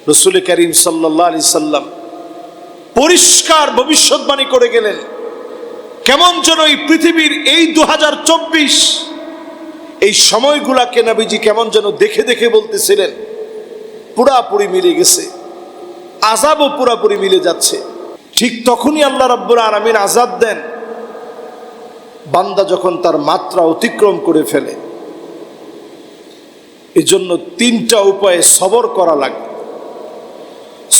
রাসূল করিম সাল্লাল্লাহু আলাইহি সাল্লাম পরিষ্কার ভবিষ্যৎবাণী করে গেলেন, কেমন যেন এই পৃথিবীর এই 2024 এই সময়গুলাকে নবীজি কেমন যেন দেখে দেখে বলতেছিলেন পুরাপুরি মিলে গেছে, আযাবও পুরাপুরি মিলে যাচ্ছে। ঠিক তখনই আল্লাহ রাব্বুল আলামিন আযাব দেন বান্দা যখন তার মাত্রা অতিক্রম করে ফেলে। এজন্য 3টা উপায়ে সবর করা লাগে।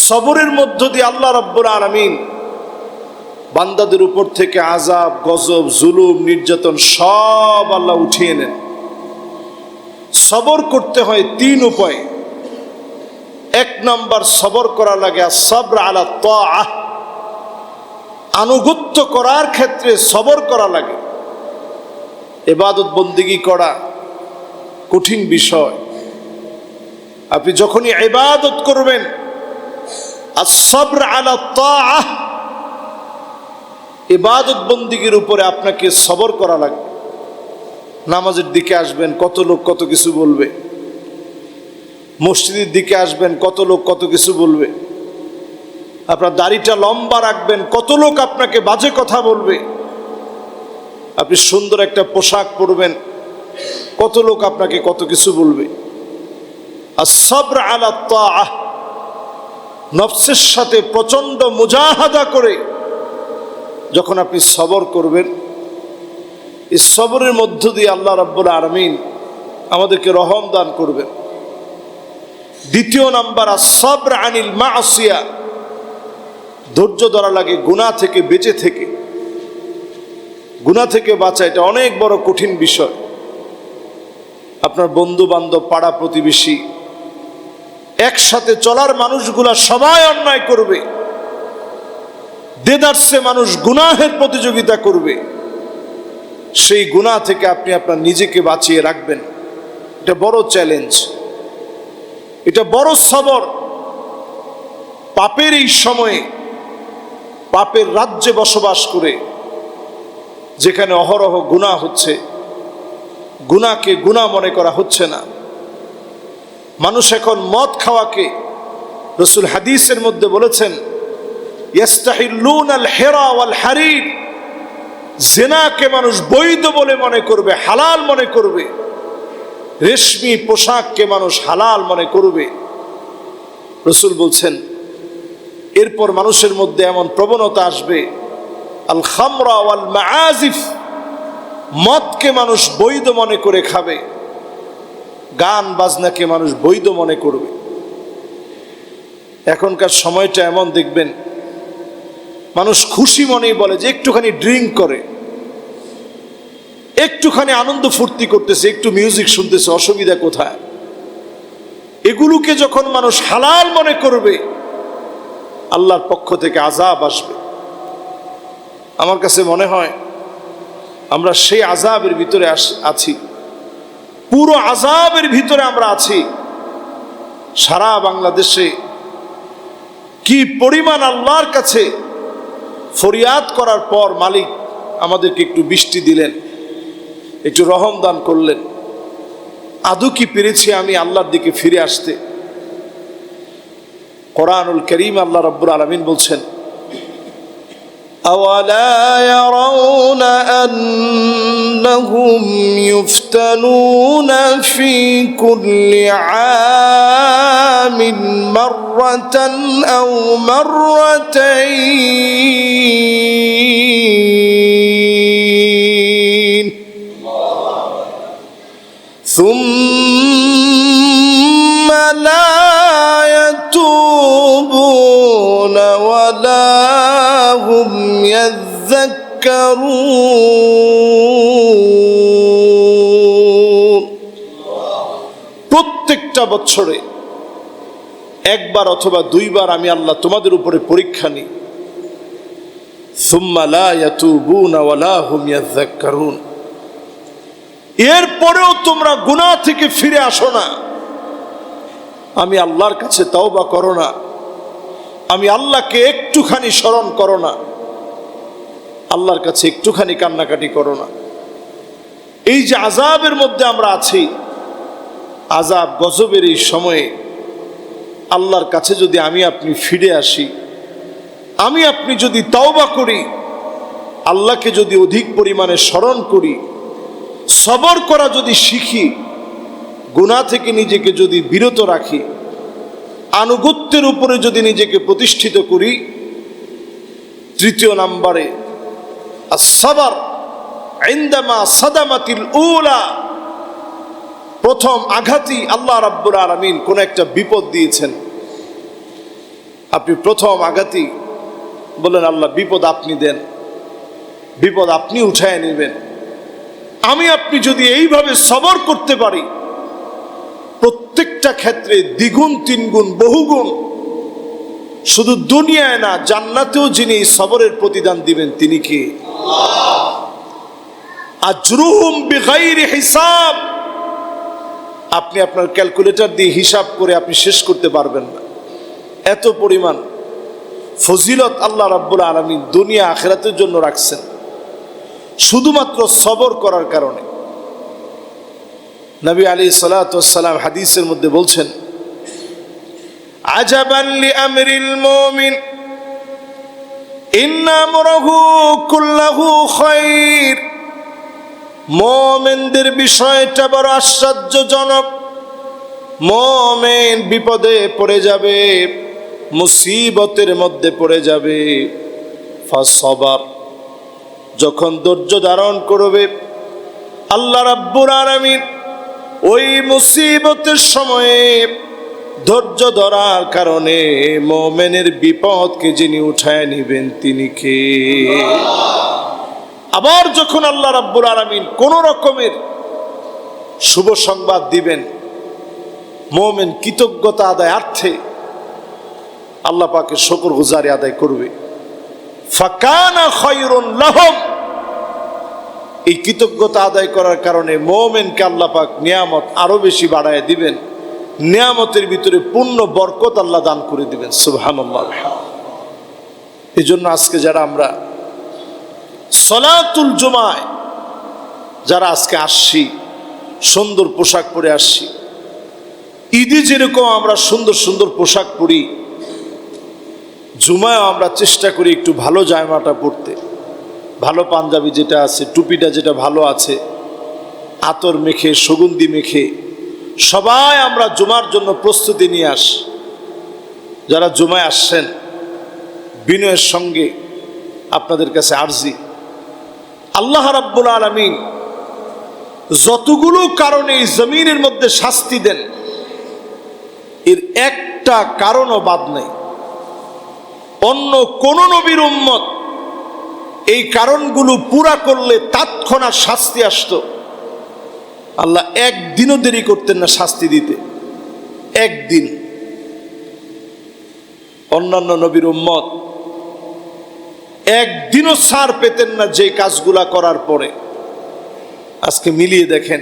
সবরের মধ্য দিয়ে আল্লাহ রাব্বুল আলামিন বান্দাদের উপর থেকে আযাব, গজব, জুলুম, নির্যাতন সব আল্লাহ উঠিয়ে নেন। সবর করতে হয় 3 উপায়ে। 1 নাম্বার সবর করা লাগে as-sabr আলা তাআহ, আনুগত্য করার ক্ষেত্রে সবর করা লাগে। ইবাদত বন্দেগী করা কঠিন বিষয়। আপনি যখনই ইবাদত করবেন as-sabr আলা তাআহ, ইবাদত বন্দেগীর উপরে আপনাকে সবর করা লাগবে। নামাজের দিকে আসবেন, কত লোক কত কিছু বলবে। মসজিদের দিকে আসবেন, কত লোক কত কিছু বলবে। আপনার দাড়িটা লম্বা রাখবেন, কত লোক আপনাকে বাজে কথা বলবে। আপনি সুন্দর একটা পোশাক পরবেন, কত লোক আপনাকে কত কিছু বলবে। as-sabr আলা তাআহ, নফসের সাথে প্রচন্ড মুজাহাদা করে যখন আপনি সবর করবেন, এই সবরের মধ্য দিয়ে আল্লাহ রাব্বুল আলামিন আমাদেরকে রহম দান করবেন। 2 নাম্বার as-sabr আনিল মাসিয়া, ধৈর্য ধরা লাগে গুনাহ থেকে বেঁচে থেকে। গুনাহ থেকে বাঁচা এটা অনেক বড় কঠিন বিষয়। আপনার বন্ধু বান্ধব, পাড়া প্রতিবেশী, একসাথে চলার মানুষগুলা সবাই অন্যায় করবে। দেদারসে মানুষ গুনাহের প্রতিযোগিতা করবে। সেই গুনাহ থেকে আপনি আপনার নিজেকে বাঁচিয়ে রাখবেন, এটা বড় চ্যালেঞ্জ, এটা বড় সবর। পাপের এই সময়ে, পাপের রাজ্যে বসবাস করে, যেখানে অহরহ গুনাহ হচ্ছে, গুনাহকে গুনাহ মনে করা হচ্ছে না। মানুষ এখন মদ খাওয়াকে, রাসূল হাদিসের মধ্যে বলেছেন ইয়াস্তাহিল্লুনাল হিরা ওয়াল হারির, জিনাকে মানুষ বৈধ বলে মনে করবে, হালাল মনে করবে। রেশমি পোশাককে মানুষ হালাল মনে করবে। রাসূল বলছেন এরপর মানুষের মধ্যে এমন প্রবণতা আসবে, আল খামরা ওয়াল মাআজিফ, মদকে মানুষ বৈধ মনে করে খাবে, গান বাজনাকে মানুষ বৈধ মনে করবে। এখনকার সময়টা এমন, দেখবেন মানুষ খুশি মনেই বলে যে একটুখানি ড্রিঙ্ক করে, একটুখানি আনন্দ ফুর্তি করতেছে, একটু মিউজিক শুনতেছে, অসুবিধা কোথায়? এগুলোকে যখন মানুষ হালাল মনে করবে, আল্লাহর পক্ষ থেকে আযাব আসবে। আমার কাছে মনে হয় আমরা সেই আযাবের ভিতরে আছি, পুরো আযাবের ভিতরে আমরা আছি। সারা বাংলাদেশে কি পরিমাণ আল্লাহর কাছে ফরিয়াদ করার পর মালিক আমাদেরকে একটু বৃষ্টি দিলেন, একটু রহম দান করলেন। আদৌ কি পেরেছি আমি আল্লাহর দিকে ফিরে আসতে? কোরআনুল কারীম আল্লাহ রাব্বুল আলামিন বলছেন أولا يرون أنهم يفتنون في كل عام مرة أو مرتين ثم لا يتوبون ولا هم يذكرون। প্রত্যেকটা বছরে একবার অথবা 2 বার আমি আল্লাহ তোমাদের উপরে পরীক্ষা নিই। সুম্মা লা ইয়াতুবুনা ওয়ালা হুম ইয়াযাক্কারুন, এরপরেও তোমরা গুনাহ থেকে ফিরে আসো না, আমি আল্লাহর কাছে তওবা করো না, আমি আল্লাহকে একটুখানি স্মরণ করো না, আল্লাহর কাছে একটুখানি কান্নাকাটি করো না। এই যে আযাবের মধ্যে আমরা আছি, আযাব গজবের এই সময়ে আল্লাহর কাছে যদি আমি আপনি ফিরে আসি, আমি আপনি যদি তওবা করি, আল্লাহকে যদি অধিক পরিমাণে স্মরণ করি, সবর করা যদি শিখি, গুনাহ থেকে নিজেকে যদি বিরত রাখি, আনুগত্যের উপরে যদি নিজেকে প্রতিষ্ঠিত করি, তৃতীয় নম্বরে as-sabr ইনদামা সাদামাতিল উলা, প্রথম আঘাতই আল্লাহ রাব্বুল আলামিন কোন একটা বিপদ দিয়েছেন, আপনি প্রথম আঘাতই বলেন আল্লাহ বিপদ আপনি দেন, বিপদ আপনি উঠায় নেবেন। আমি আপনি যদি এইভাবে সবর করতে পারি, প্রত্যেকটা ক্ষেত্রে দ্বিগুণ তিনগুণ বহুগুণ, শুধু দুনিয়ায় না জান্নাতেও যিনি সবরের প্রতিদান দিবেন তিনি কে? আজরুহুম বিগাইরি হিসাব। আপনি আপনার ক্যালকুলেটর দিয়ে হিসাব করে আপনি শেষ করতে পারবেন না, এত পরিমাণ ফজিলত আল্লাহ রাব্বুল আলামিন দুনিয়া আখিরাতের জন্য রাখছেন, শুধুমাত্র সবর করার কারণে। নবী আলাইহিস সালাতু ওয়াস সালাম হাদিসের মধ্যে বলছেন, আজাবান লিআমরিল মুমিন ইন্না আমরাহু কুল্লাহু খায়র। মুমিনদের বিষয়টা বড় আশ্চর্যজনক। মুমিন বিপদে পড়ে যাবে, মুসিবতের মধ্যে পড়ে যাবে, ফাসবার, যখন ধৈর্য ধারণ করবে, আল্লাহ রাব্বুল আলামিন ওই মুসিবতের সময়ে ধৈর্য ধরার কারণে মুমিনের বিপদকে যিনি উঠায় নেবেন তিনি কে? আবার যখন আল্লাহ রাব্বুল আলামিন কোন রকমের শুভ সংবাদ দিবেন, মুমিন কৃতজ্ঞতা আদায়ার্থে আল্লাহ পাকের শুকরগুজারি আদায় করবে, ফাকানা খায়রুন লাহুম। এই কৃতজ্ঞতা আদায় করার কারণে মুমিনকে আল্লাহ পাক নিয়ামত আরো বেশি বাড়ায় দিবেন, নিয়ামতের ভিতরে পূর্ণ বরকত আল্লাহ দান করে দিবেন। সুবহানাল্লাহ। এই জন্য আজকে যারা আমরা সলাতুল জুমায় যারা আজকে আসছি, সুন্দর পোশাক পরে আসছি, ঈদে যেরকম আমরা সুন্দর সুন্দর পোশাক পরি, জুমায়ও আমরা চেষ্টা করি একটু ভালো জামাটা পরতে, ভালো পাঞ্জাবি যেটা আছে, টুপিটা যেটা ভালো আছে, আতর মেখে সুগন্ধি মেখে সবাই আমরা জুমার জন্য প্রস্তুতি নিয়ে আসি। যারা জুমায় আসছেন, বিনয়ের সঙ্গে আপনাদের কাছে আরজি, আল্লাহ রাব্বুল আলামিন যতগুলো কারণে এই জমিনের মধ্যে শাস্তি দেন, এর একটা কারণও বাদ নেই। অন্য কোন নবীর উম্মত এই কারণগুলো পুরা করলে তৎক্ষণাৎ শাস্তি আসতো, আল্লাহ একদিনও দেরি করতেন না শাস্তি দিতে, একদিন। অন্যান্য নবীর উম্মত একদিনও ছাড় পেতেন না যে কাজগুলা করার পরে। আজকে মিলিয়ে দেখেন,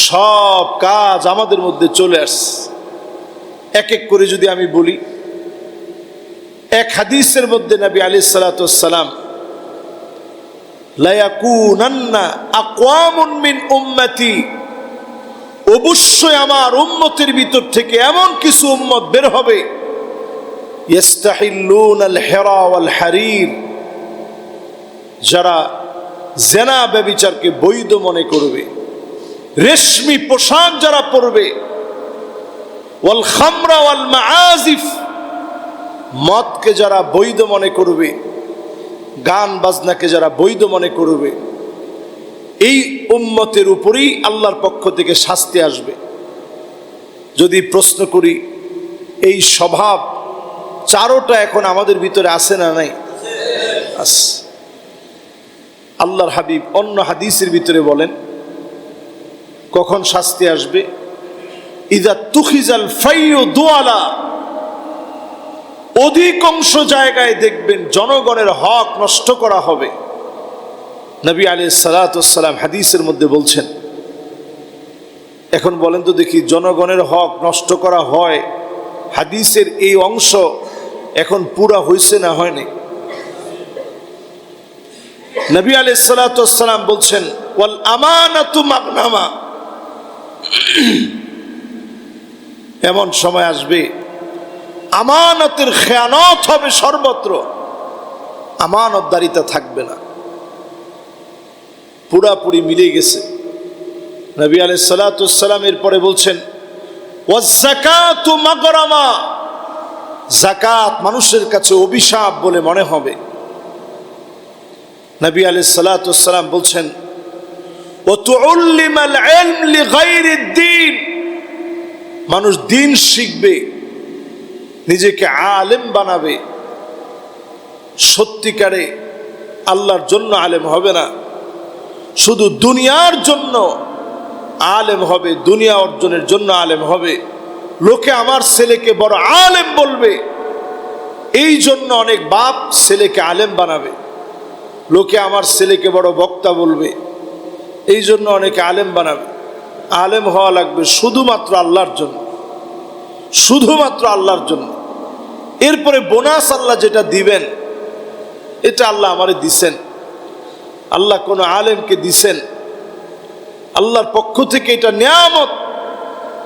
সব কাজ আমাদের মধ্যে চলে আসছে। এক এক করে যদি আমি বলি, এক হাদিসের মধ্যে নবী আলাইহিস সালাতু ওয়াস সালাম লা ইয়াকুনান্না আকওয়ামুন মিন উম্মতি, অবশ্যই আমার উম্মতের ভিতর থেকে এমন কিছু উম্মত বের হবে, ইস্তাহিল্লুনাল হিরা ওয়াল হারির, যারা জেনা ব্যভিচারকে বৈধ মনে করবে, রেশমি পোশাক যারা পরবে, ওয়াল খামরা ওয়াল মাআজিফ, মদকে যারা বৈধ মনে করবে, গান বাজনাকে যারা বৈধ মনে করবে, এই উম্মতের উপরেই আল্লাহর পক্ষ থেকে শাস্তি আসবে। যদি প্রশ্ন করি, এই স্বভাব চারোটা এখন আমাদের ভিতরে আছে না নাই? আছে। আল্লাহর হাবিব অন্য হাদিসের ভিতরে বলেন, কখন শাস্তি আসবে? ইযা তুখিজাল ফাইয়ু দুআলা, অধিকাংশ জায়গায় দেখবেন জনগণের হক নষ্ট করা হবে। নবী আলাইহিস সালাতু ওয়াস সালাম হাদিসের মধ্যে বলছেন, এখন বলেন তো দেখি, জনগণের হক নষ্ট করা হয়, হাদিসের এই অংশ এখন পুরা হইছে না হয়নি? নবী আলাইহিস সালাতু ওয়াস সালাম বলছেন, ওয়াল আমানাতু মাগনামা, এমন সময় আসবে আমানতের খেয়ানত হবে সর্বত্র, আমানতদারিতা থাকবে না, পুরাপুরি মিলে গেছে। নবী আলাইহিস সালাতু ওয়াস সালাম এরপরে বলছেন ওয়াজ যাকাতু মাগরামা, যাকাত মানুষের কাছে অভিশাপ বলে মনে হবে। নবী আলাইহিস সালাতু ওয়াস সালাম বলছেন ওয়া তুউল্লিমাল ইলম লিগাইরিদ দ্বীন, মানুষ দিন শিখবে, নিজেকে আলেম বানাবে, সত্যিকারে আল্লাহর জন্য আলেম হবে না, শুধু দুনিয়ার জন্য আলেম হবে, দুনিয়া অর্জনের জন্য আলেম হবে। লোকে আমার ছেলেকে বড় আলেম বলবে, এই জন্য অনেক বাপ ছেলেকে আলেম বানাবে। লোকে আমার ছেলেকে বড় বক্তা বলবে, এই জন্য অনেকে আলেম বানাবে। আলেম হওয়া লাগবে শুধুমাত্র আল্লাহর জন্য, শুধুমাত্র আল্লাহর জন্য। এরপরে বোনাস আল্লাহ যেটা দিবেন, এটা আল্লাহ আমারে দিছেন, আল্লাহ কোন আলেমকে দিছেন, আল্লাহর পক্ষ থেকে এটা নিয়ামত।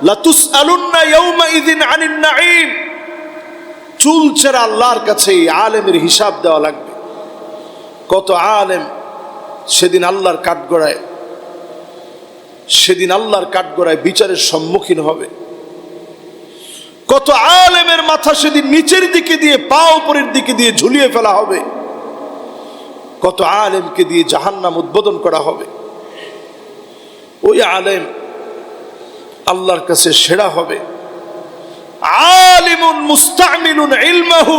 লা তুসআলুন্না ইয়াউমাইযিন আনিন নাঈম, চুলচেরা আল্লাহর কাছে আলেমের হিসাব দেওয়া লাগবে। কত আলেম সেদিন আল্লাহর কাঠগড়ায়, সেদিন আল্লাহর কাঠগড়ায় বিচারের সম্মুখীন হবে। কত আলেমের মাথা সেদিন নিচের দিকে দিয়ে পা উপরের দিকে দিয়ে ঝুলিয়ে ফেলা হবে। কত আলেমকে দিয়ে জাহান্নাম উদ্বোধন করা হবে। ওই আলেম আল্লাহর কাছে সেরা হবে। আলিমুন মুস্তামিলুন ইলমাহু,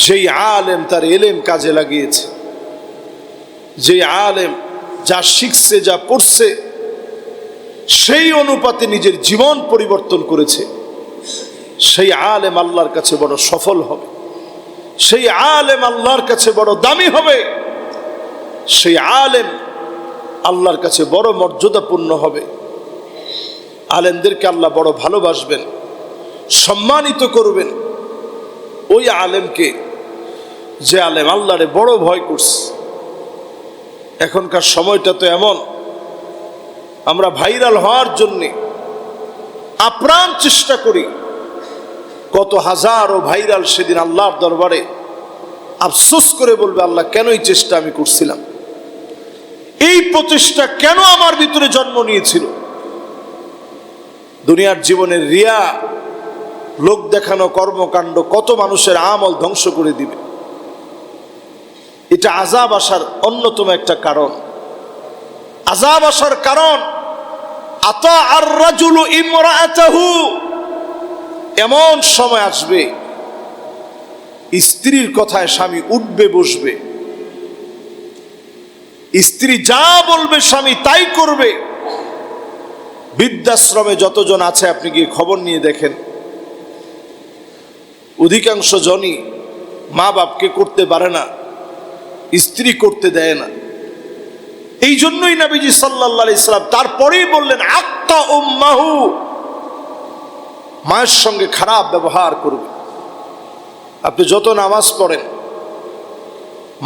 যেই আলেম তার ইলম কাজে লাগিয়েছে, যে আলেম যা শিখছে, যা পড়ছে, সেই অনুপাতে নিজের জীবন পরিবর্তন করেছে, সেই আলেম আল্লাহর কাছে বড় সফল হবে। সেই আলেম আল্লাহর কাছে বড় দামি হবে। সেই আলেম আল্লাহর কাছে বড় মর্যাদাপূর্ণ হবে। আলেমদেরকে আল্লাহ বড় ভালোবাসবেন, সম্মানিত করবেন। ওই আলেমকে, যে আলেম আল্লাহরে বড় ভয় করছে। এখনকার সময়টা তো এমন, আমরা ভাইরাল হওয়ার জন্যে আপ্রাণ চেষ্টা করি। কত হাজারো ভাইরাল সেদিন আল্লাহর দরবারে আফসোস করে বলবে, আল্লাহ কেন এই চেষ্টা আমি করছিলাম, এই প্রচেষ্টা কেন আমার ভিতরে জন্ম নিয়েছিল। দুনিয়ার জীবনের রিয়া, লোক দেখানো কর্মকাণ্ড কত মানুষের আমল ধ্বংস করে দিবে। এটা আযাব আসার অন্যতম একটা কারণ। আযাব আসার কারণ আতা আর রাজুলু ইমরাআতাহু, এমন সময় আসবে স্ত্রীর কথায় স্বামী উঠবে বসবে, স্ত্রী যা বলবে স্বামী তাই করবে। বৃদ্ধাশ্রমে যতজন আছে আপনি গিয়ে খবর নিয়ে দেখেন, অধিকাংশ জনই মা বাপকে করতে পারে না, স্ত্রী করতে দেয় না। এই জন্যই নবীজি সাল্লাল্লাহু আলাইহি সাল্লাম তারপরেই বললেন আক্তা উম্মাহু, মায়ের সঙ্গে খারাপ ব্যবহার করবে। আপনি যত নামাজ পড়েন,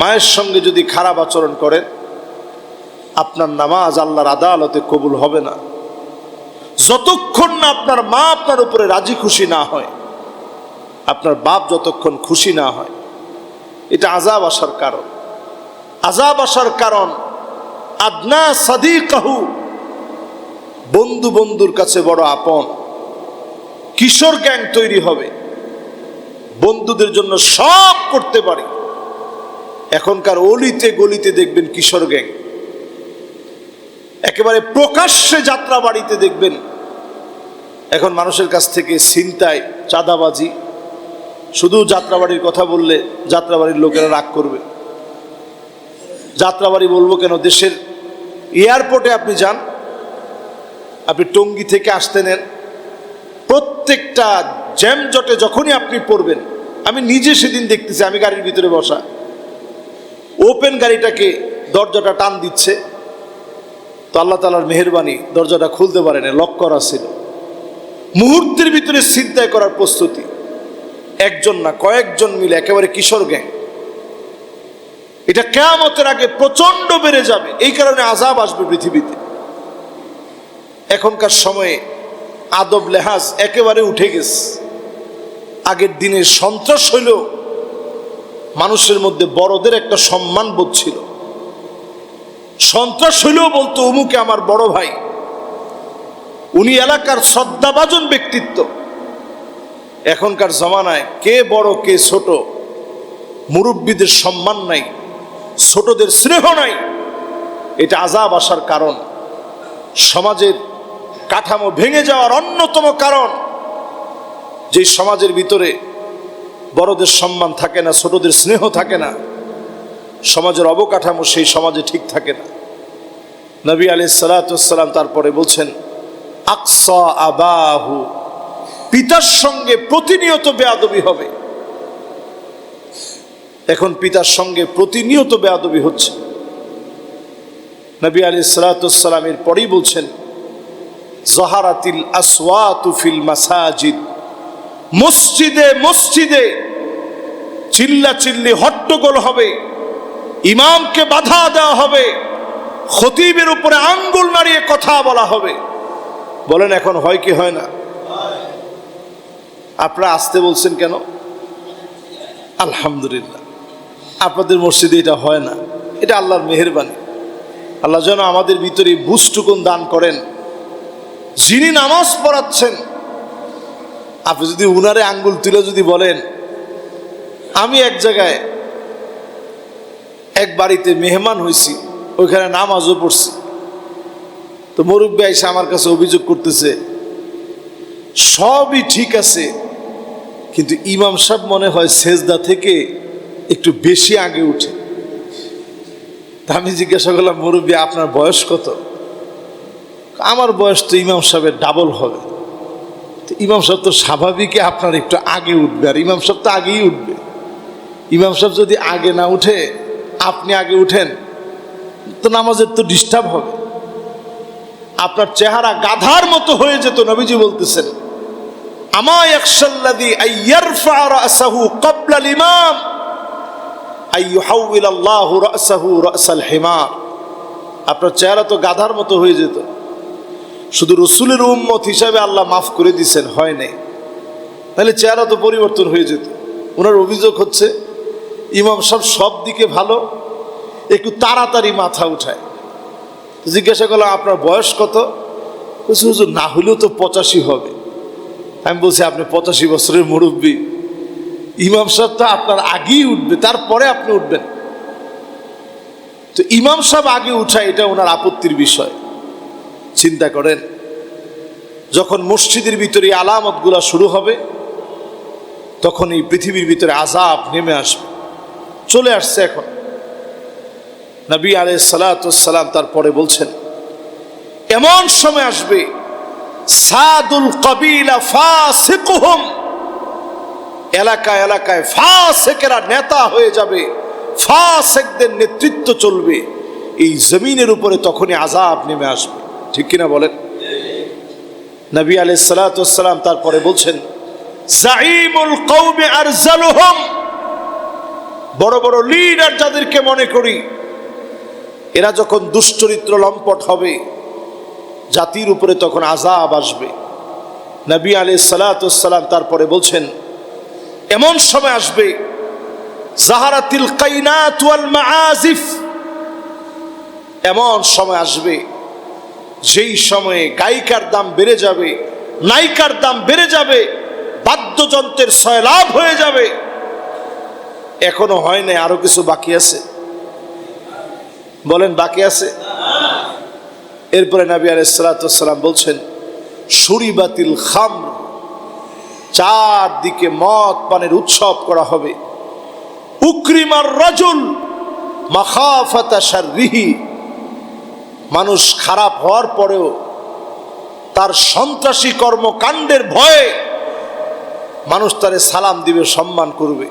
মায়ের সঙ্গে যদি খারাপ আচরণ করেন, আপনার নামাজ আল্লাহর আদালতে কবুল হবে না। যতক্ষণ না আপনার মা আপনার উপরে রাজি খুশি না হয়, আপনার বাপ যতক্ষণ খুশি না হয়, এটা আযাব আসার কারণ। আযাব আসার কারণ আদনা সাদিকাহু, বন্ধু বন্ধুর কাছে বড় আপন। কিশোর গ্যাং তৈরি হবে, বন্ধুদের জন্য সব করতে পারে। এখনকার অলিতে গলিতে দেখবেন কিশোর গ্যাং, একেবারে প্রকাশ্যে যাত্রা বাড়িতে দেখবেন এখন মানুষের কাছ থেকে ছিনতাই, চাঁদাবাজি। শুধু যাত্রাবাড়ির কথা বললে যাত্রাবাড়ির লোকেরা রাগ করবে। যাত্রাবাড়ি বলবো কেন, দেশের এয়ারপোর্টে আপনি যান, আপনি টঙ্গী থেকে আসতে নেন, প্রত্যেকটা জ্যামজটে যখনই আপনি পড়বেন, আমি নিজে সেদিন দেখতেছি, আমি গাড়ির ভিতরে বসা, ওপেন গাড়িটাকে দরজাটা টান দিচ্ছে, তো আল্লাহ তাআলার মেহেরবানি দরজাটা খুলতে পারে না, লক করা ছিল। মুহূর্তের ভিতরে ছিনতাই করার প্রস্তুতি, একজন না কয়েকজন মিলে, একেবারে কিশোর গ্যাং। এটা কিয়ামতের আগে প্রচন্ড বেড়ে যাবে। এই কারণে আযাব আসবে পৃথিবীতে। এখনকার সময়ে আদব লেহাজ একেবারে উঠে গেছে। আগের দিনের সন্ত্রাস হইল মানুষের মধ্যে বড়দের একটা সম্মান বোধ ছিল। সন্ত্রাস হইলেও বলতো অমুকে আমার বড় ভাই, উনি এলাকার শ্রদ্ধাভাজন ব্যক্তিত্ব। এখনকার জমানায় কে বড় কে ছোট, মুরব্বীদের সম্মান নাই, ছোটদের স্নেহ নাই। এটা আযাব আসার কারণ, সমাজের কাঠামো ভেঙে যাওয়ার অন্যতম কারণ। যে সমাজের ভিতরে বড়দের সম্মান থাকে না, ছোটদের স্নেহ থাকে না, সমাজের অবকাঠামো সেই সমাজে ঠিক থাকে না। নবী আলাইহিস সালাতু ওয়াস সালাম তারপরে বলছেন, আকসা আবাহু, পিতার সঙ্গে প্রতিনিয়ত বেয়াদবি হবে। এখন পিতার সঙ্গে প্রতিনিয়ত বেয়াদবি হচ্ছে। নবী আলাইহিস সালাতু ওয়াস সালাম এর পরেই বলছেন, যাহারাতিল আসওয়াতু ফিল মাসাজিদ, মসজিদে মসজিদে চিল্লাচিল্লি হট্টগোল হবে, ইমামকে বাধা দেওয়া হবে, খতিবের উপরে আঙ্গুল নাড়িয়ে কথা বলা হবে। বলেন এখন হয় কি হয় না? আপনারা আসতে বলছেন কেন? আলহামদুলিল্লাহ, আপনাদের মসজিদে এটা হয় না। এটা আল্লাহর মেহেরবানি। আল্লাহ যেন আমাদের ভিতরে বুঝটুকুন দান করেন। যিনি নামাজ পড়াচ্ছেন, আপনি যদি উনারে আঙ্গুল তুলে যদি বলেন, আমি এক জায়গায় এক বাড়িতে মেহমান হয়েছি, ওইখানে নামাজও পড়ছি, তো মুরব্বী এসে আমার কাছে অভিযোগ করতেছে সবই ঠিক আছে, কিন্তু ইমাম সাহেব মনে হয় সেজদা থেকে একটু বেশি আগে উঠে। তা আমি জিজ্ঞাসা করলাম, মুরব্বী আপনার বয়স কত? আমার বয়স তো ইমাম সাহেবের ডাবল হবে। তো ইমাম সাহেব তো স্বাভাবিক আপনার একটু আগে উঠবে, আর ইমাম সাহেব তো আগেই উঠবে। ইমাম সাহেব যদি আগে না উঠে আপনি আগে উঠেন তো নামাজের তো ডিস্টার্ব হবে, আপনার চেহারা গাধার মতো হয়ে যেত। নবীজি বলতেছেন, আমা ইয়াখশাল্লাযী আইয়ারফা রাসাহু ক্বাবলা আল ইমাম আইয়ুহাউইল আল্লাহু রাসাহু রাসাল হিমার। আপনার চেহারা তো গাধার মতো হয়ে যেত। শুধু রসুলের উম্মত হিসাবে আল্লাহ মাফ করে দিয়েছেন, হয় নাই, তাহলে চেহারা তো পরিবর্তন হয়ে যেত। ওনার অভিযোগ হচ্ছে ইমাম সাহেব সব দিকে ভালো, একটু তাড়াতাড়ি মাথা উঠায়। জিজ্ঞাসা করলাম, আপনার বয়স কত? বলছে, হুজুর না হলেও তো 85 হবে। আমি বলছি, আপনি 85 বছরের মুরব্বী, ইমাম সাহেব তো আপনার আগেই উঠবে, তারপরে আপনি উঠবেন। তো ইমাম সাহেব আগে উঠা এটা ওনার আপত্তির বিষয়। চিন্তা করেন, যখন মসজিদের ভিতরে আলামতগুলা শুরু হবে, তখন এই পৃথিবীর ভিতরে আযাব নেমে আসবে। চলে আসছে এখন। নবী আলাইহিস সালাতু ওয়াস সালাম তারপরে বলছেন, এমন সময় আসবে সাদুল কবিলা ফাসিকুহুম, এলাকায় এলাকায় ফাসিকেরা নেতা হয়ে যাবে, ফাসিকদের নেতৃত্ব চলবে এই জমিনের উপরে। তখনই আযাব নেমে আসবে। ঠিক কিনা বলেন? নবী আলাইহিস সালাতু ওয়াস সালাম তারপরে বলছেন, জাইমুল কওমি আরজালুহুম, বড় বড় লিডার যাদেরকে মনে করি, এরা যখন দুশ্চরিত্র লম্পট হবে, জাতির উপরে তখন আযাব আসবে। নবী আলাইহিস সালাতু ওয়াস সালাম তারপরে বলছেন, এমন সময় আসবে জাহারাতিল কাইনাত ওয়াল মাআজিফ, এমন সময় আসবে যেই সময়ে গায়িকার দাম বেড়ে যাবে, নায়িকার দাম বেড়ে যাবে, বাদ্যযন্ত্রের সয়লাভ হয়ে যাবে। এখনো হয় নাই, আরো কিছু বাকি আছে। বলেন বাকি আছে? এরপরে নবী আলাইহিস সালাতু ওয়াস সালাম বলছেন, শুরিবাতিল খামর, চারদিকে মদ পানের উৎসব করা হবে। উকরিমার রাজুল মাখাফাতা শাররিহি, মানুষ খারাপ হওয়ার পরেও তার সন্ত্রাসী কর্মকাণ্ডের ভয়ে মানুষ তারে সালাম দিবে, সম্মান করবে।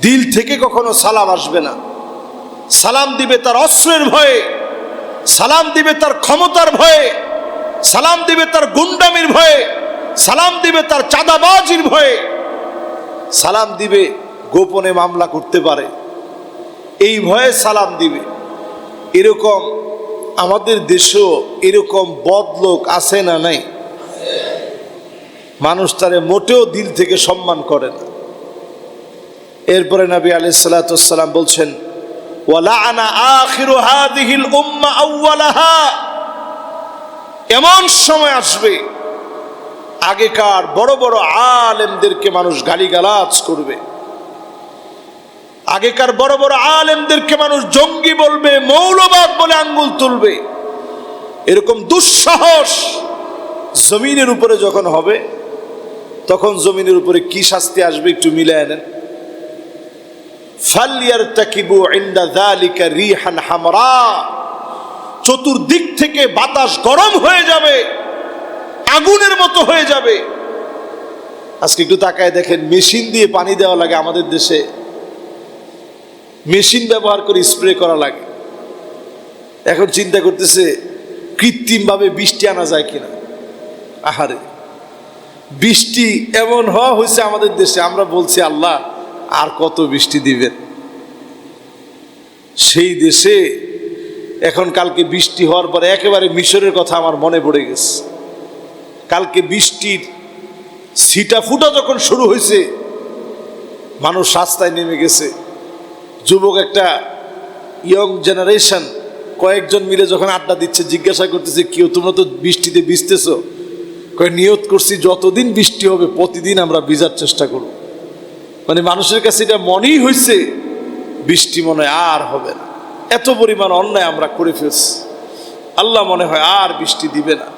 দিল থেকে কখনো সালাম আসবে না। সালাম দিবে তার অস্ত্রের ভয়ে, সালাম দিবে তার ক্ষমতার ভয়ে, সালাম দিবে তার গুন্ডামির ভয়ে, সালাম দিবে তার চাঁদাবাজির ভয়ে, সালাম দিবে গোপনে মামলা করতে পারে এই ভয়ে সালাম দিবে। এরকম আমাদের দেশেও এরকম বদলোক আছে না নাই? মানুষ তারে মোটেও দিল থেকে সম্মান করে না। এরপরে নবী আলাইহিস সালাতু ওয়াস সালাম বলছেন, ওয়ালাআনা আখিরু হাযিহিল উম্মাহ আউওয়ালাহা, এমন সময় আসবে আগেকার বড় বড় আলেমদেরকে মানুষ গালিগালাজ করবে, আগেকার বড় বড় আলেমদেরকে মানুষ জঙ্গি বলবে, মৌলবাদ বলে আঙ্গুল তুলবে। এরকম দুঃসাহস জমিনের উপরে যখন হবে, তখন জমিনের উপরে কি শাস্তি আসবে একটু মিলায় নেন। ফালইয়ারতাকিবু ইনদা যালিকা রিহান হামরা, চতুর্দিক থেকে বাতাস গরম হয়ে যাবে, আগুনের মতো হয়ে যাবে। আজকে একটু তাকায় দেখেন, মেশিন দিয়ে পানি দেওয়া লাগে আমাদের দেশে, মেশিন ব্যবহার করে স্প্রে করা লাগে। এখন চিন্তা করতেছে কৃত্রিমভাবে বৃষ্টি আনা যায় কিনা। আহারে, বৃষ্টি এমন হওয়া হয়েছে আমাদের দেশে, আমরা বলছি আল্লাহ আর কত বৃষ্টি দিবেন। সেই দেশে এখন কালকে বৃষ্টি হওয়ার পরে একেবারে মিশরের কথা আমার মনে পড়ে গেছে। কালকে বৃষ্টির ছিটা ফুটা যখন শুরু হয়েছে, মানুষ রাস্তায় নেমে গেছে। যুবক একটা ইয়ং জেনারেশন কয়েকজন মিলে যখন আড্ডা দিচ্ছে, জিজ্ঞাসা করতেছে কেউ তোমরা তো বৃষ্টিতে ভিজতেছ? কয় নিয়ত করছি যতদিন বৃষ্টি হবে প্রতিদিন আমরা ভিজার চেষ্টা করব। মানে মানুষের কাছে এটা মনেই হয়েছে বৃষ্টি মনে হয় আর হবে না, এত পরিমাণ অন্যায় আমরা করে ফেলছি, আল্লাহ মনে হয় আর বৃষ্টি দিবে না।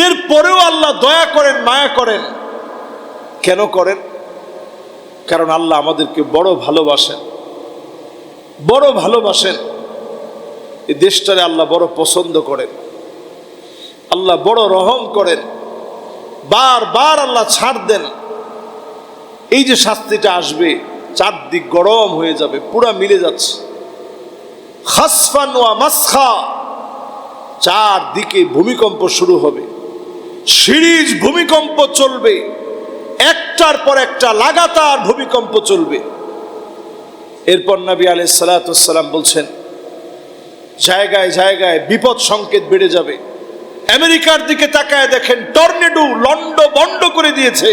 এরপরেও আল্লাহ দয়া করেন, মায়া করেন। কেন করেন? কারণ আল্লাহ আমাদেরকে বড় ভালোবাসেন, বড় ভালোবাসেন। এই দেশটারে আল্লাহ বড় পছন্দ করেন, আল্লাহ বড় রহম করেন। বারবার আল্লাহ ছাড় দেন। এই যে শাস্তিটা আসবে, চারদিক গরম হয়ে যাবে, পুরা মিলে যাচ্ছে। খাসফান ওয়া মাসখা, চারদিকে ভূমিকম্প শুরু হবে, সিরিজ ভূমিকম্প চলবে, একটার পর একটা লাগাতার ভূমিকম্প চলবে। এরপর নবী আলাইহিস সালাতু ওয়াস সালাম বলছেন, জায়গায় জায়গায় বিপদ সংকেত বেড়ে যাবে। আমেরিকার দিকে তাকায় দেখেন, টর্নেডো লন্ড বন্ড করে দিয়েছে।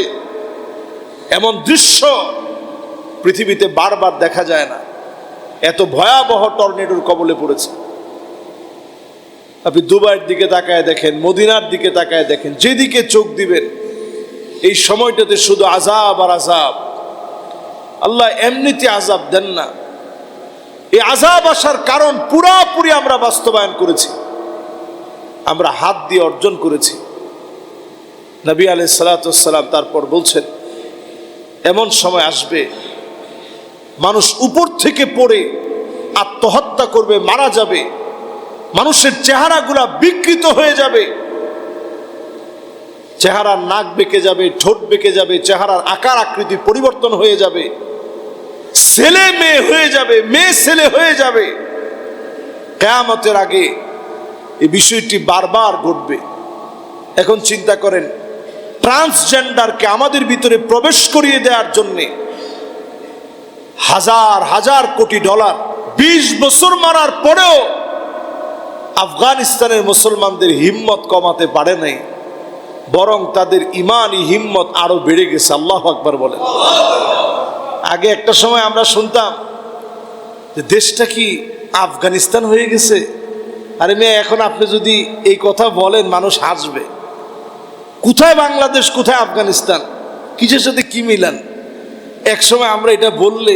এমন দৃশ্য পৃথিবীতে বারবার দেখা যায় না, এত ভয়াবহ টর্নেডোর কবলে পড়েছে। আপনি দুবাইয়ের দিকে তাকায় দেখেন, মদিনার দিকে তাকায় দেখেন, যেদিকে চোখ দিবেন এই সময়টাতে শুধু আযাব আর আযাব। আল্লাহ এমনিতে আযাব দেন না, এই আযাব আসার কারণ পুরাপুরি আমরা বাস্তবায়ন করেছি, আমরা হাত দিয়ে অর্জন করেছি। নবী আলাইহিস সালাতু ওয়াস সালাম তারপর বলছেন, এমন সময় আসবে মানুষ উপর থেকে পড়ে আত্মহত্যা করবে, মারা যাবে, মানুষের চেহারাগুলা বিকৃত হয়ে যাবে, চেহারার নাক বেঁকে যাবে, ঠোঁট বেঁকে যাবে, চেহারার আকার আকৃতি পরিবর্তন হয়ে যাবে, ছেলে মেয়ে হয়ে যাবে, মেয়ে ছেলে হয়ে যাবে। কিয়ামতের আগে এই বিষয়টি বারবার ঘটবে। এখন চিন্তা করেন, ট্রান্সজেন্ডারকে আমাদের ভিতরে প্রবেশ করিয়ে দেওয়ার জন্যে হাজার হাজার কোটি ডলার, 20 বছর মারার পরেও আফগানিস্তানের মুসলমানদের হিম্মত কমাতে পারে নাই, বরং তাদের ইমানি হিম্মত আরো বেড়ে গেছে। আল্লাহু আকবার বলেন। আগে একটা সময় আমরা শুনতাম যে দেশটা কি আফগানিস্তান হয়ে গেছে। আরে মেয়ে, এখন আপনি যদি এই কথা বলেন মানুষ হাসবে। কোথায় বাংলাদেশ, কোথায় আফগানিস্তান, কিসের সাথে কি মিলান? এক সময় আমরা এটা বললে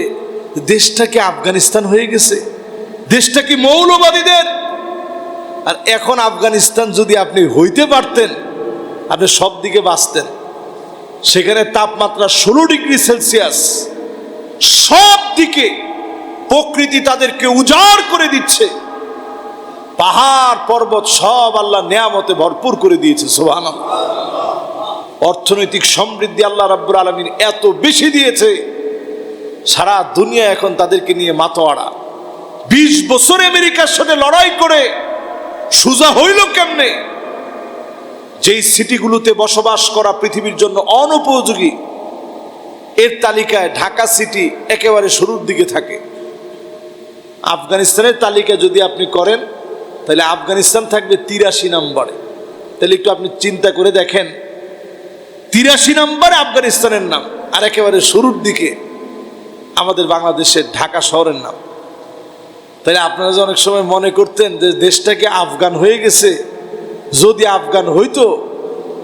দেশটা কি আফগানিস্তান হয়ে গেছে, দেশটা কি মৌলবাদীদের। আর এখন আফগানিস্তান যদি আপনি হইতে পারতেন, আপনি সব দিকে বাঁচতেন। সেখানে তাপমাত্রা 16 ডিগ্রি সেলসিয়াস, সব দিকে প্রকৃতি তাদেরকে উজাড় করে দিচ্ছে, পাহাড় পর্বত সব আল্লাহ নেয়ামতে ভরপুর করে দিয়েছে। সুবহানাল্লাহ। অর্থনৈতিক সমৃদ্ধি আল্লাহ রাব্বুল আলামিন এত বেশি দিয়েছে, সারা দুনিয়া এখন তাদেরকে নিয়ে মাতোয়ারা। 20 বছর আমেরিকার সাথে লড়াই করে সোজা হইল কেমনে? যেই সিটিগুলোতে বসবাস করা পৃথিবীর জন্য অনুপযোগী, এর তালিকায় ঢাকা সিটি একেবারে শুরুর দিকে থাকে। আফগানিস্তানের তালিকা যদি আপনি করেন তাহলে আফগানিস্তান থাকবে 83 নম্বরে। তাহলে একটু আপনি চিন্তা করে দেখেন, 83 নম্বরে আফগানিস্তানের নাম, আর একেবারে শুরুর দিকে আমাদের বাংলাদেশের ঢাকা শহরের নাম। তাই আপনারা যে অনেক সময় মনে করতেন যে দেশটাকে আফগান হয়ে গেছে, যদি আফগান হইতো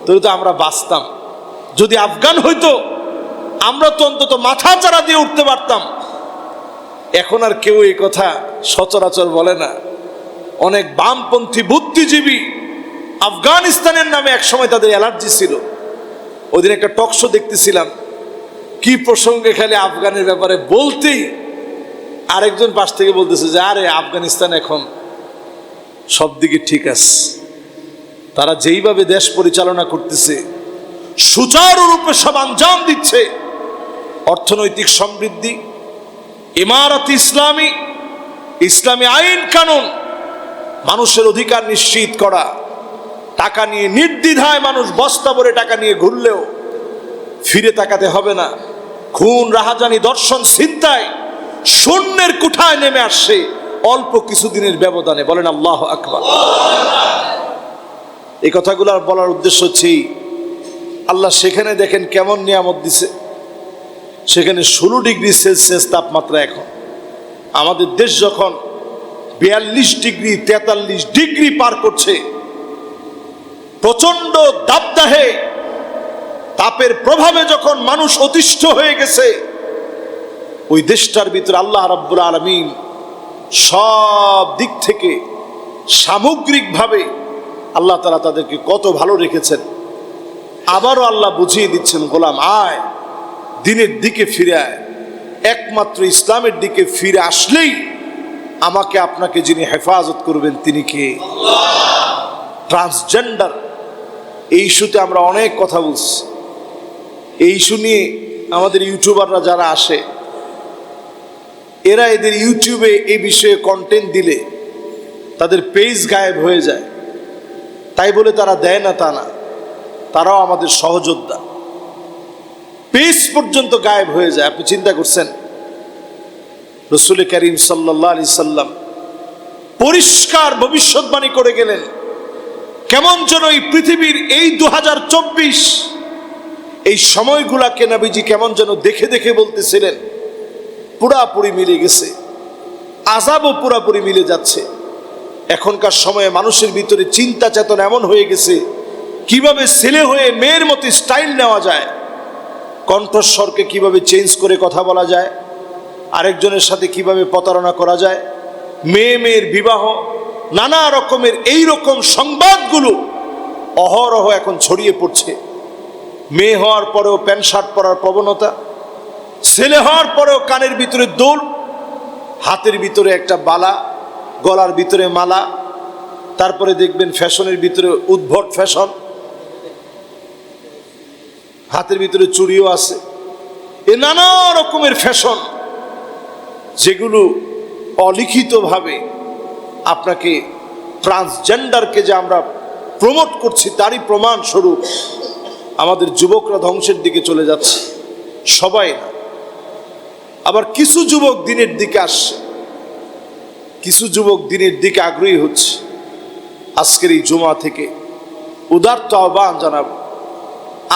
তাহলে তো আমরা বাঁচতাম, যদি আফগান হইতো আমরা তো অন্তত মাথা চারা দিয়ে উঠতে পারতাম। এখন আর কেউ এই কথা সচরাচর বলে না। অনেক বামপন্থী বুদ্ধিজীবী আফগানিস্তানের নামে একসময় তাদের অ্যালার্জি ছিল। ওই দিন একটা টক শো দেখতেছিলাম, কি প্রসঙ্গে খালি আফগানের ব্যাপারে বলতেই আরেকজন পাশ থেকে বলতেছে যে আরে আফগানিস্তান এখন সব দিকে ঠিক আছে, তারা যেইভাবে দেশ পরিচালনা করতেছে, সুচারুরূপে সব আঞ্জাম দিচ্ছে, অর্থনৈতিক সমৃদ্ধি, ইমারত ইসলামী, ইসলামী আইন কানুন, মানুষের অধিকার নিশ্চিত করা, টাকা নিয়ে নির্দ্বিধায় মানুষ বস্তা ভরে টাকা নিয়ে ঘুরলেও ফিরে তাকাতে হবে না। খুন, রাহাজানি, দর্শন, ছিনতাই শূন্যের কুঠায় নেমে আসছে অল্প কিছুদিনের ব্যবধানে। বলেন আল্লাহু আকবার। এই কথাগুলো বলার উদ্দেশ্য হচ্ছে আল্লাহ সেখানে দেখেন কেমন নিয়ামত দিছে। সেখানে 16 ডিগ্রি সেলসিয়াস তাপমাত্রা। এখন আমাদের দেশ যখন 42 ডিগ্রি 43 ডিগ্রি পার করছে, প্রচন্ড দাবদাহে তাপের প্রভাবে যখন মানুষ অতিষ্ঠ হয়ে গেছে, ওই দেশটার ভিতরে আল্লাহ রাব্বুল আলামিন সব দিক থেকে সামগ্রিকভাবে আল্লাহ তাআলা তাদেরকে কত ভালো রেখেছেন। আবারও আল্লাহ বুঝিয়ে দিচ্ছেন, গোলাম আয়, দিনের দিকে ফিরে আয়। একমাত্র ইসলামের দিকে ফিরে আসলেই আমাকে আপনাকে যিনি হেফাজত করবেন তিনি কে? ট্রান্সজেন্ডার এই ইস্যুতে আমরা অনেক কথা বলছি। এই ইস্যু নিয়ে আমাদের ইউটিউবাররা যারা আসে, এরা এদের ইউটিউবে এই বিষয়ে কন্টেন্ট দিলে তাদের পেজ গায়েব হয়ে যায়। তাই বলে তারা দেয় না তা না, তারাও আমাদের সহযোদ্ধা। পেজ পর্যন্ত গায়েব হয়ে যায়। আপনি চিন্তা করছেন, রাসূল করিম সাল্লাল্লাহু আলাইহি সাল্লাম পরিষ্কার ভবিষ্যৎবাণী করে গেলেন, কেমন যেন এই পৃথিবীর এই 2024 এই সময়গুলাকে নবীজি কেমন যেন দেখে দেখে বলতেছিলেন পুরাপুরি মিলে গেছে, আযাবও পুরাপুরি মিলে যাচ্ছে। এখনকার সময়ে মানুষের ভিতরে চিন্তা চেতনা এমন হয়ে গেছে, কিভাবে ছেলে হয়ে মেয়ের মতো স্টাইল নেওয়া যায়, কণ্ঠস্বরকে কিভাবে চেঞ্জ করে কথা বলা যায়, আরেকজনের সাথে কিভাবে প্রতারণা করা যায়, মেয়ের বিবাহ, নানা রকমের এই রকম সংবাদগুলো অহরহ এখন ছড়িয়ে পড়ছে। মেয়ে হওয়ার পরেও প্যান্ট শার্ট পরার প্রবণতা, ছেলে হওয়ার পরেও কানের ভিতরে দোল, হাতের ভিতরে একটা বালা, গলার ভিতরে মালা, তারপরে দেখবেন ফ্যাশনের ভিতরে উদ্ভট ফ্যাশন, হাতের ভিতরে চুড়িও আছে। এ নানা রকমের ফ্যাশন, যেগুলো অলিখিতভাবে আপনাকে ট্রান্সজেন্ডারকে যে আমরা প্রমোট করছি তারই প্রমাণ স্বরূপ আমাদের যুবকরা ধ্বংসের দিকে চলে যাচ্ছে। সবাই না, আবার কিছু যুবক দিনের দিকে আসছে, কিছু যুবক দিনের দিকে আগ্রহী হচ্ছে। আজকের এই জুমা থেকে উদারত আহ্বান জানাবো,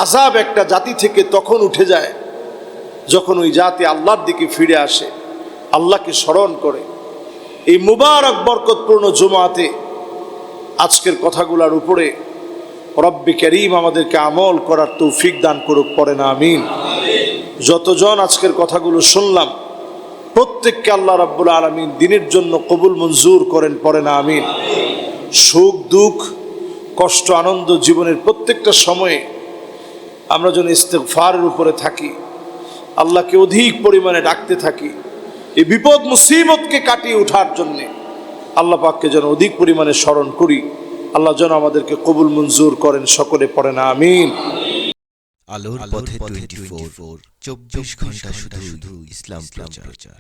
আযাব একটা জাতি থেকে তখন উঠে যায় যখন ওই জাতি আল্লাহর দিকে ফিরে আসে, আল্লাহকে স্মরণ করে। এই মুবারক বরকতপূর্ণ জুমাতে আজকের কথাগুলোর উপরে রব্বে করিম আমাদেরকে আমল করার তৌফিক দান করুক, পড়ে না আমিন। যতজন আজকের কথাগুলো শুনলাম প্রত্যেককে আল্লাহ রাব্বুল আলামিন দিনের জন্য কবুল মঞ্জুর করেন, পড়ে না আমিন। সুখ দুঃখ কষ্ট আনন্দ জীবনের প্রত্যেকটা সময়ে আমরা যেন ইস্তেগফারের উপরে থাকি, আল্লাহকে অধিক পরিমাণে ডাকতে থাকি, এই বিপদ মুসিবতকে কাটিয়ে ওঠার জন্যে আল্লাহ পাককে যেন অধিক পরিমাণে স্মরণ করি। আল্লাহ যেন আমাদেরকে কবুল মঞ্জুর করেন, সকলে পড়ে না আমিন। আলোর পথে 24 24 ঘন্টা শুধু ইসলাম প্রচার।